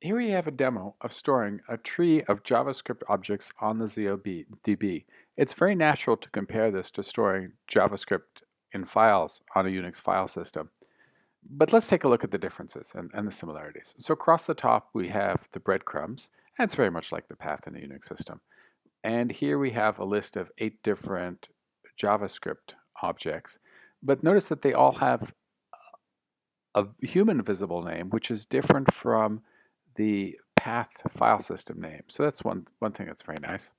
Here we have a demo of storing a tree of JavaScript objects on the ZODB. It's very natural to compare this to storing JavaScript in files on a Unix file system. But let's take a look at the differences and the similarities. So across the top we have the breadcrumbs, and it's very much like the path in a Unix system. And here we have a list of 8 different JavaScript objects. But notice that they all have a human visible name, which is different from the path file system name. So that's one thing that's very nice.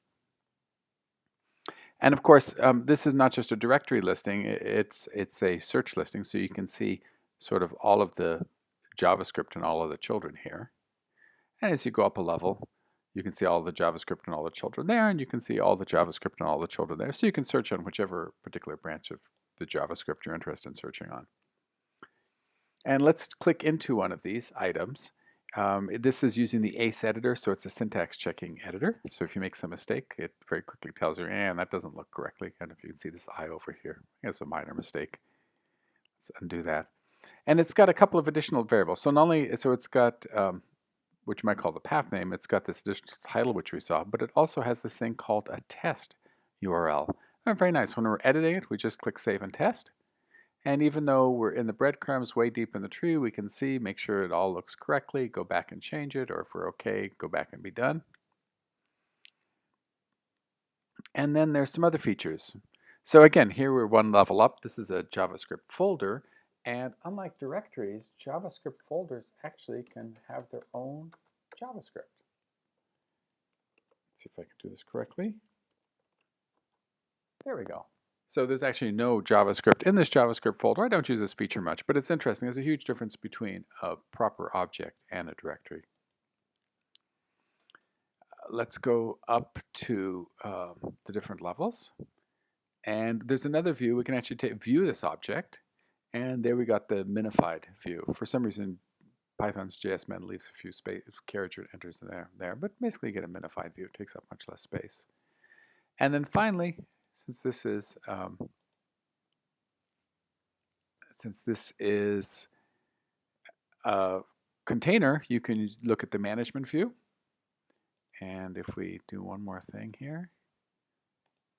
And of course, this is not just a directory listing, it's a search listing, so you can see sort of all of the JavaScript and all of the children here. And as you go up a level, you can see all the JavaScript and all the children there, and you can see all the JavaScript and all the children there. So you can search on whichever particular branch of the JavaScript you're interested in searching on. And let's click into one of these items. This is using the ACE editor, so it's a syntax checking editor. So if you make some mistake, it very quickly tells you, and that doesn't look correctly. I don't know if you can see this I over here. It's a minor mistake. Let's undo that. And it's got a couple of additional variables. So not only, so it's got, which you might call the path name, it's got this additional title, which we saw, but it also has this thing called a test URL. Very nice. When we're editing it, we just click Save and Test. And even though we're in the breadcrumbs way deep in the tree, we can see, make sure it all looks correctly, go back and change it, or if we're okay, go back and be done. And then there's some other features. So again, here we're one level up. This is a JavaScript folder. And unlike directories, JavaScript folders actually can have their own JavaScript. Let's see if I can do this correctly. There we go. So there's actually no JavaScript in this JavaScript folder. I don't use this feature much, but it's interesting. There's a huge difference between a proper object and a directory. Let's go up to the different levels. And there's another view. We can actually view this object. And there we got the minified view. For some reason, Python's JSMin leaves a few carriage enters in there. But basically, you get a minified view. It takes up much less space. And then finally, since this is a container, you can look at the management view. And if we do one more thing here,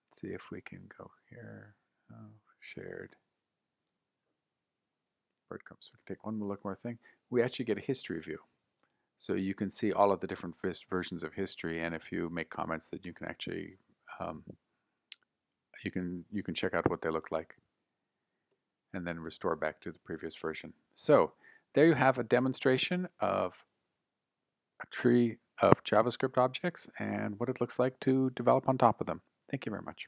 let's see if we can go here. Shared breadcrumbs. We can take one more thing. We actually get a history view. So you can see all of the different versions of history, and if you make comments, that you can actually you can check out what they look like and then restore back to the previous version. So there you have a demonstration of a tree of JavaScript objects and what it looks like to develop on top of them. Thank you very much.